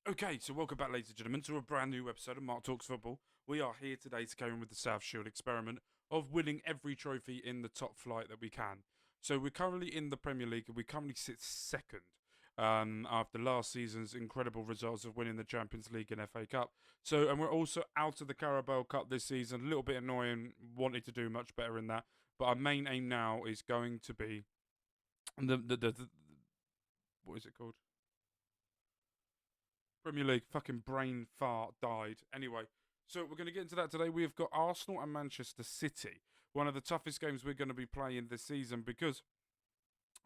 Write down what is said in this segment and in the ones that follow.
Okay, so welcome back, ladies and gentlemen, to a brand new episode of Mark Talks Football. We are here today to carry on with the South Shield experiment of winning every trophy in the top flight that we can. So we're currently in the Premier League and we currently sit second after last season's incredible results of winning the Champions League and FA Cup. And we're also out of the Carabao Cup this season. A little bit annoying, wanted to do much better in that. But our main aim now is going to be the what is it called? Premier League, fucking brain fart died. Anyway, so we're going to get into that today. We've got Arsenal and Manchester City, one of the toughest games we're going to be playing this season because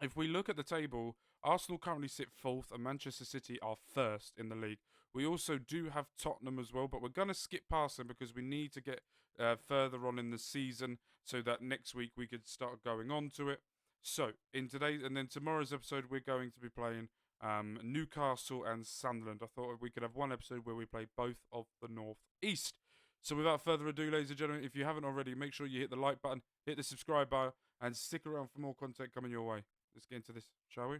if we look at the table, Arsenal currently sit fourth and Manchester City are first in the league. We also do have Tottenham as well, but we're going to skip past them because we need to get further on in the season so that next week we could start going on to it. So, in today's and then tomorrow's episode, we're going to be playing Newcastle and Sunderland. I thought we could have one episode where we play both of the North East. So without further ado, ladies and gentlemen, if you haven't already, make sure you hit the like button, hit the subscribe button, and stick around for more content coming your way. Let's get into this, shall we?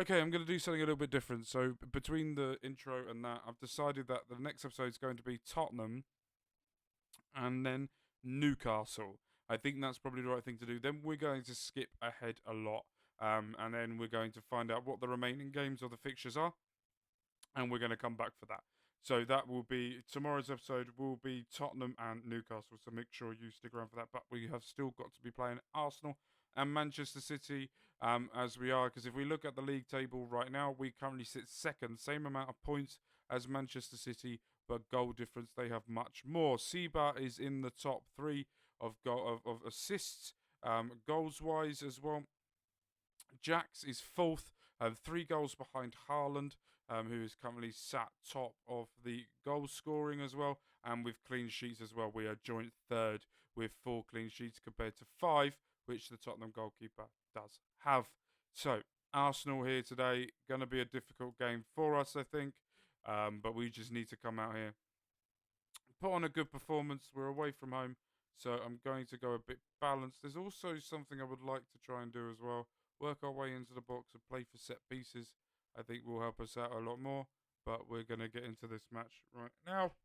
Okay, I'm going to do something a little bit different. So between the intro and that, I've decided that the next episode is going to be Tottenham and then Newcastle. I think that's probably the right thing to do. Then we're going to skip ahead a lot. And then we're going to find out what the remaining games or the fixtures are. And we're going to come back for that. So that will be, tomorrow's episode will be Tottenham and Newcastle. So make sure you stick around for that. But we have still got to be playing Arsenal and Manchester City as we are. Because if we look at the league table right now, we currently sit second. Same amount of points as Manchester City, but goal difference, they have much more. Seba is in the top three of assists, goals-wise as well. Jax is fourth, 3 goals behind Haaland, who is currently sat top of the goal scoring as well, and with clean sheets as well. We are joint third with 4 clean sheets compared to 5, which the Tottenham goalkeeper does have. So, Arsenal here today, going to be a difficult game for us, I think, but we just need to come out here, put on a good performance. We're away from home, so I'm going to go a bit balanced. There's also something I would like to try and do as well. Work our way into the box and play for set pieces. I think will help us out a lot more. But we're going to get into this match right now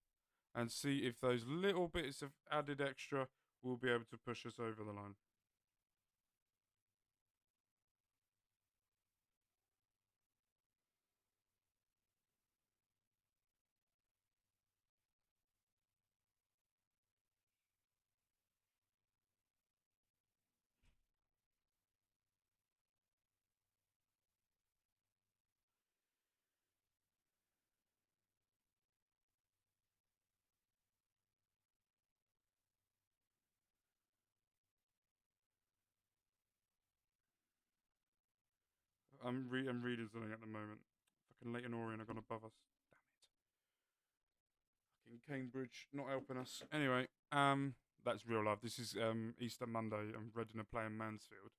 and see if those little bits of added extra will be able to push us over the line. I'm reading something at the moment. Fucking Leighton Orient have gone above us. Damn it. Fucking Cambridge not helping us. Anyway, that's real life. This is Easter Monday and Reading are playing Mansfield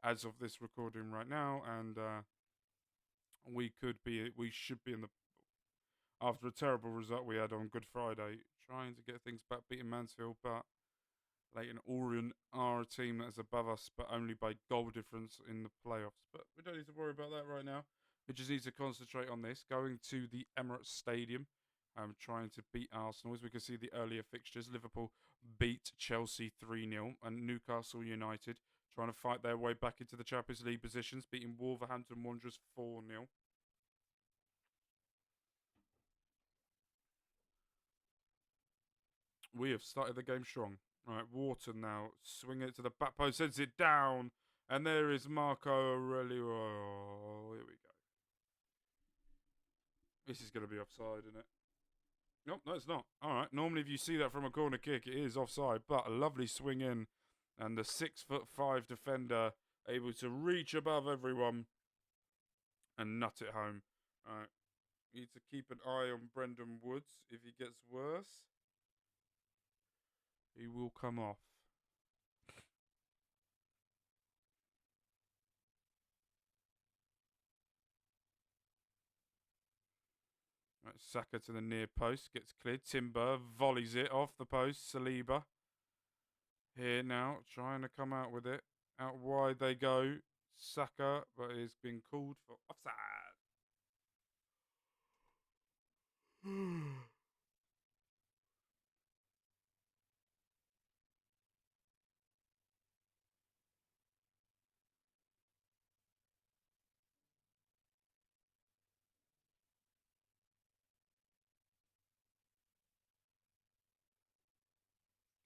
as of this recording right now, and we should be in the, after a terrible result we had on Good Friday, trying to get things back, beating Mansfield, but Leighton Orient are a team that is above us, but only by goal difference in the playoffs. But we don't need to worry about that right now. We just need to concentrate on this. Going to the Emirates Stadium, trying to beat Arsenal. As we can see the earlier fixtures, Liverpool beat Chelsea 3-0, and Newcastle United trying to fight their way back into the Champions League positions, beating Wolverhampton Wanderers 4-0. We have started the game strong. Right, Wharton now swinging it to the back post, sends it down, and there is Marco Aurelio. Oh, here we go. This is going to be offside, isn't it? Nope, no, it's not. All right. Normally, if you see that from a corner kick, it is offside, but a lovely swing in, and the 6'5" defender able to reach above everyone and nut it home. All right. Need to keep an eye on Brendan Woods. If he gets worse, he will come off. Right, Saka to the near post, gets cleared. Timber volleys it off the post. Saliba here now, trying to come out with it. Out wide they go. Saka, but he's been called for offside.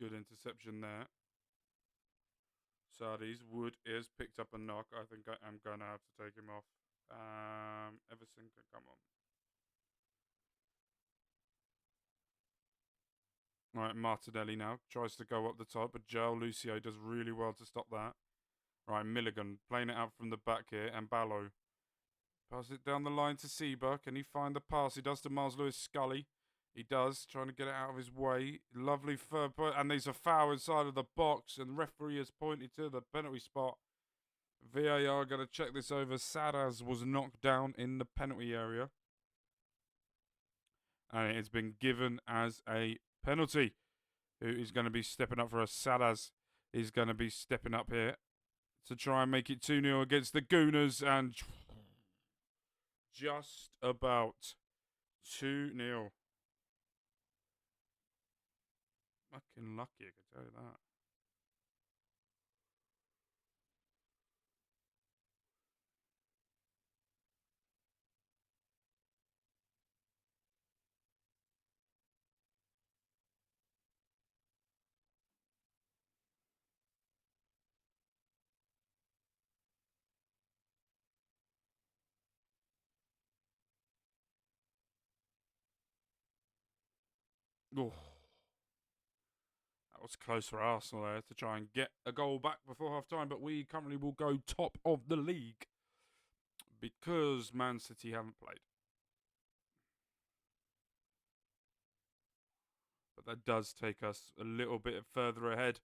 Good interception there. Sardis, Wood is picked up a knock. I think I am going to have to take him off. Everson can come on. Right, Martinelli now tries to go up the top, but Joel Lucio does really well to stop that. Right, Milligan playing it out from the back here, and Ballo passes it down the line to Seba. Can he find the pass? He does to Miles Lewis Scully. He does, trying to get it out of his way. Lovely third point, and there's a foul inside of the box, and the referee has pointed to the penalty spot. VAR going to check this over. Sadas was knocked down in the penalty area, and it has been given as a penalty. Who is going to be stepping up for us? Sadas is going to be stepping up here to try and make it 2-0 against the Gooners, and just about 2-0. Fucking lucky, I can tell you that. Oh, that was close for Arsenal there to try and get a goal back before half time, but we currently will go top of the league because Man City haven't played. But that does take us a little bit further ahead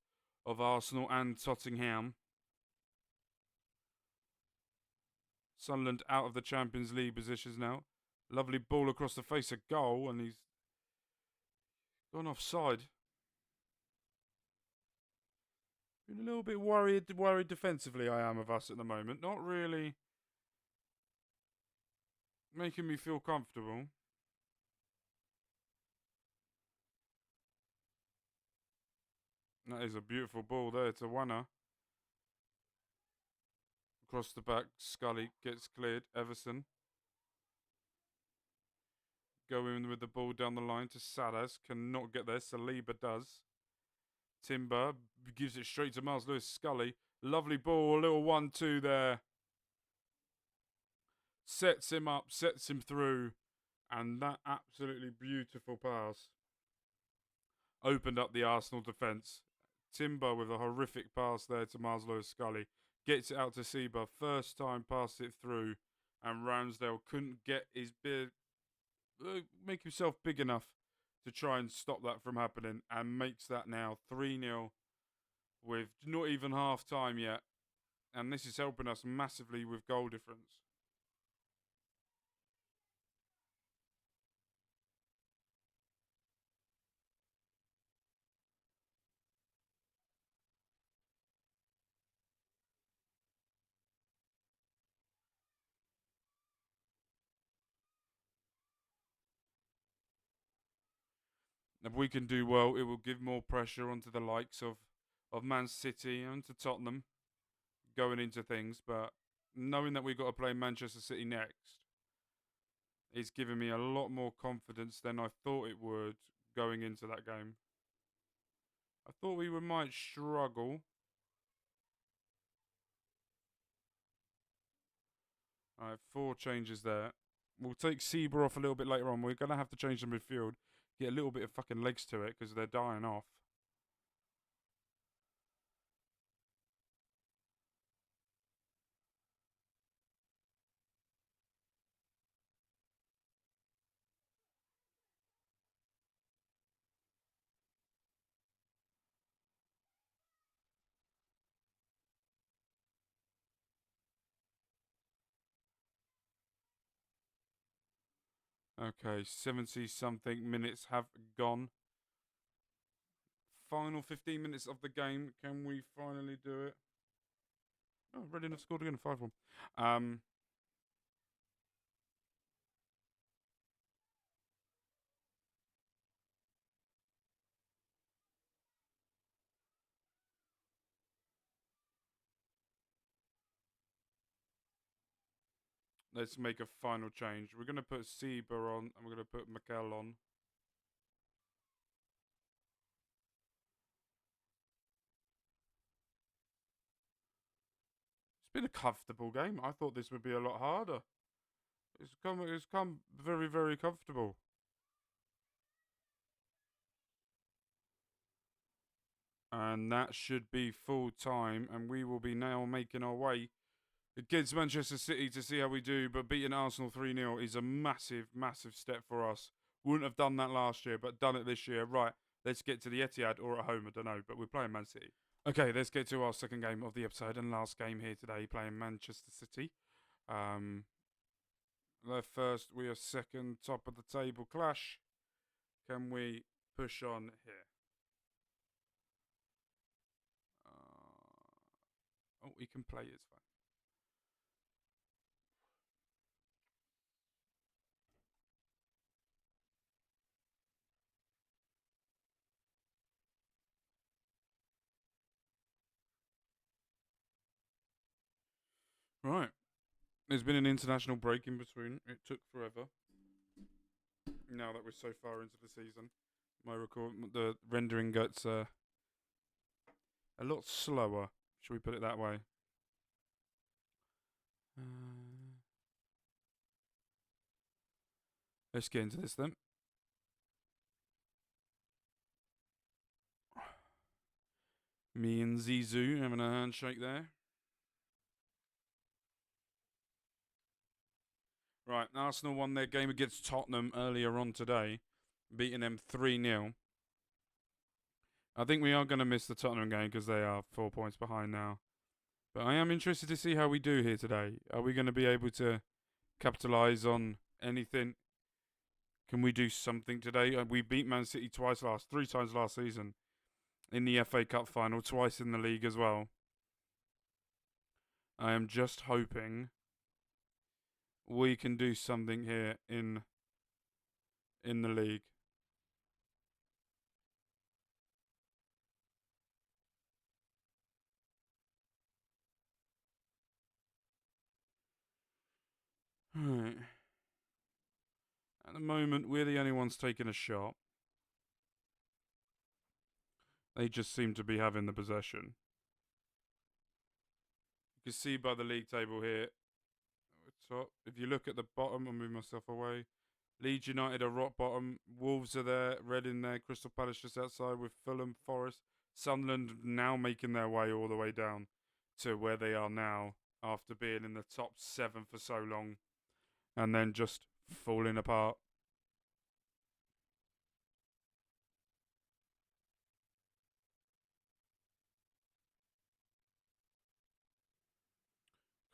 of Arsenal and Tottenham. Sunderland out of the Champions League positions now. Lovely ball across the face of goal, and he's gone offside. Been a little bit worried defensively, I am, of us at the moment. Not really making me feel comfortable. That is a beautiful ball there to Wana. Across the back, Scully gets cleared. Everson going with the ball down the line to Sadas. Cannot get there. Saliba does. Timber gives it straight to Miles Lewis Scully. Lovely ball, a little 1-2 there. Sets him up, sets him through. And that absolutely beautiful pass opened up the Arsenal defence. Timber with a horrific pass there to Miles Lewis Scully. Gets it out to Seba. First time passed it through. And Ramsdale couldn't get his make himself big enough to try and stop that from happening. And makes that now 3-0 with not even half time yet. And this is helping us massively with goal difference. If we can do well, it will give more pressure onto the likes of Man City and to Tottenham going into things. But knowing that we've got to play Manchester City next, it's given me a lot more confidence than I thought it would going into that game. I thought we might struggle. All right, 4 changes there. We'll take Seba off a little bit later on. We're going to have to change the midfield. Get a little bit of fucking legs to it because they're dying off. Okay, 70-something minutes have gone. Final 15 minutes of the game. Can we finally do it? Oh, Reading have scored again, 5-1. Let's make a final change. We're going to put Seba on, and we're going to put Mikel on. It's been a comfortable game. I thought this would be a lot harder. It's come very, very comfortable. And that should be full time, and we will be now making our way against Manchester City to see how we do. But beating Arsenal 3-0 is a massive, massive step for us. Wouldn't have done that last year, but done it this year. Right, let's get to the Etihad or at home, I don't know, but we're playing Man City. Okay, let's get to our second game of the episode and last game here today, playing Manchester City. They're first, we are second, top of the table clash. Can we push on here? Oh, we can play, it's fine. Right. There's been an international break in between. It took forever. Now that we're so far into the season, the rendering gets a lot slower. Should we put it that way? Let's get into this then. Me and Zizou having a handshake there. Right, Arsenal won their game against Tottenham earlier on today, beating them 3-0. I think we are going to miss the Tottenham game because they are 4 points behind now. But I am interested to see how we do here today. Are we going to be able to capitalise on anything? Can we do something today? We beat Man City three times last season. In the FA Cup final, twice in the league as well. I am just hoping we can do something here in the league. Right. At the moment, we're the only ones taking a shot. They just seem to be having the possession. You can see by the league table here, top. If you look at the bottom, I'll move myself away. Leeds United are rock bottom. Wolves are there. Reading there. Crystal Palace just outside with Fulham, Forest. Sunderland now making their way all the way down to where they are now after being in the top 7 for so long and then just falling apart.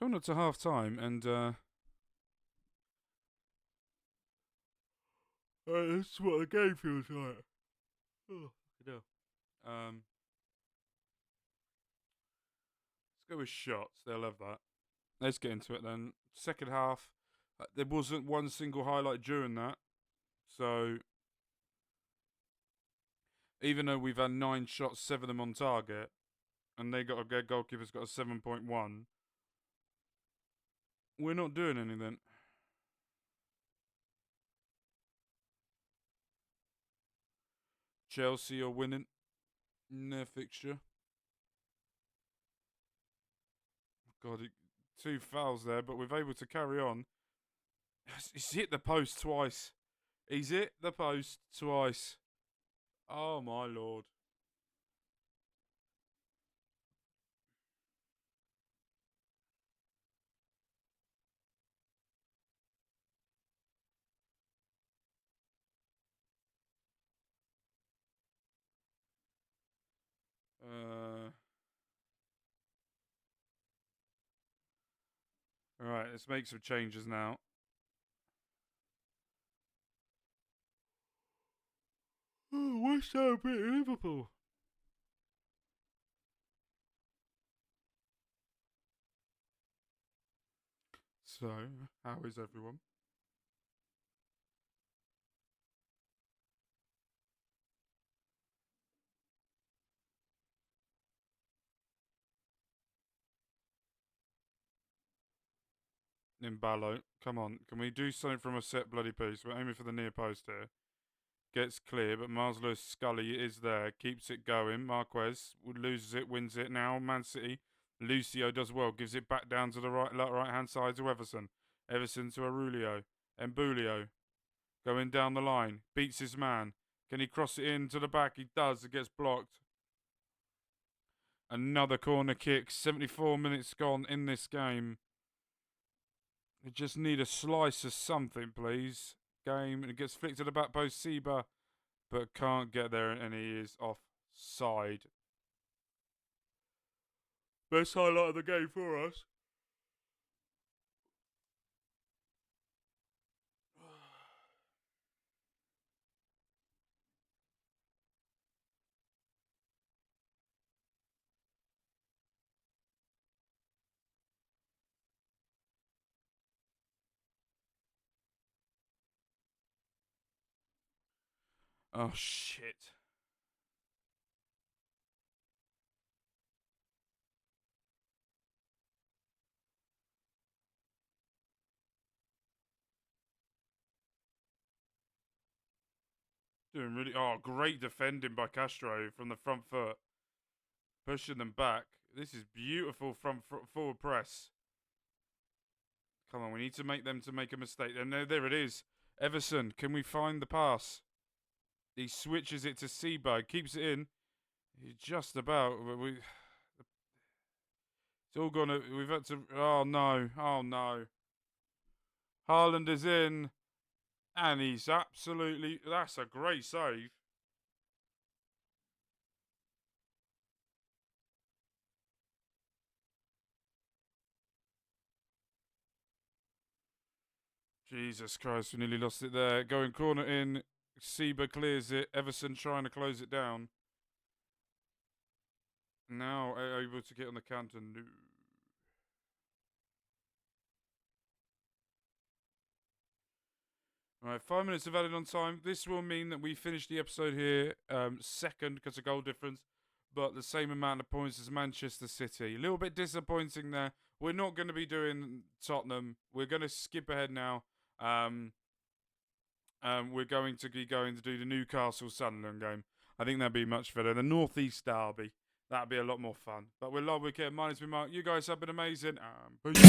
Coming up to half time and that's what the game feels like. Oh, fucking hell. Let's go with shots. They'll have that. Let's get into it then. Second half, there wasn't one single highlight during that. So, even though we've had 9 shots, 7 of them on target, and their goalkeeper's got a 7.1, we're not doing anything. Chelsea are winning in their fixture. God, 2 fouls there, but we're able to carry on. He's hit the post twice. He's hit the post twice. Oh my lord. Alright, let's make some changes now. West Ham beat Liverpool. So, how is everyone? Nimbalo, come on. Can we do something from a set bloody piece? We're aiming for the near post here. Gets clear, but Miles Lewis Scully is there. Keeps it going. Marquez loses it, wins it now. Man City. Lucio does well. Gives it back down to the right hand side to Everson. Everson to Aurelio. Embulio. Going down the line. Beats his man. Can he cross it in to the back? He does. It gets blocked. Another corner kick. 74 minutes gone in this game. We just need a slice of something, please. Game. And it gets flicked to the back post. Seba. But can't get there, and he is offside. Best highlight of the game for us. Oh, shit. Doing really... Oh, great defending by Castro from the front foot. Pushing them back. This is beautiful from forward press. Come on, we need to make them to make a mistake. No, there it is. Everson, can we find the pass? He switches it to Seabug, keeps it in. He's just about... It's all gone... We've had to... Oh, no. Oh, no. Haaland is in. And he's absolutely... That's a great save. Jesus Christ, we nearly lost it there. Going corner in. Seba clears it. Everson trying to close it down. Now able to get on the counter. No. Alright, 5 minutes of added on time. This will mean that we finish the episode here second because of goal difference, but the same amount of points as Manchester City. A little bit disappointing there. We're not going to be doing Tottenham. We're going to skip ahead now. We're going to be going to do the Newcastle Sunderland game. I think that'd be much better. The North East Derby. That'd be a lot more fun. But we're love weekend. Mine has been Mark. You guys have been amazing. Peace.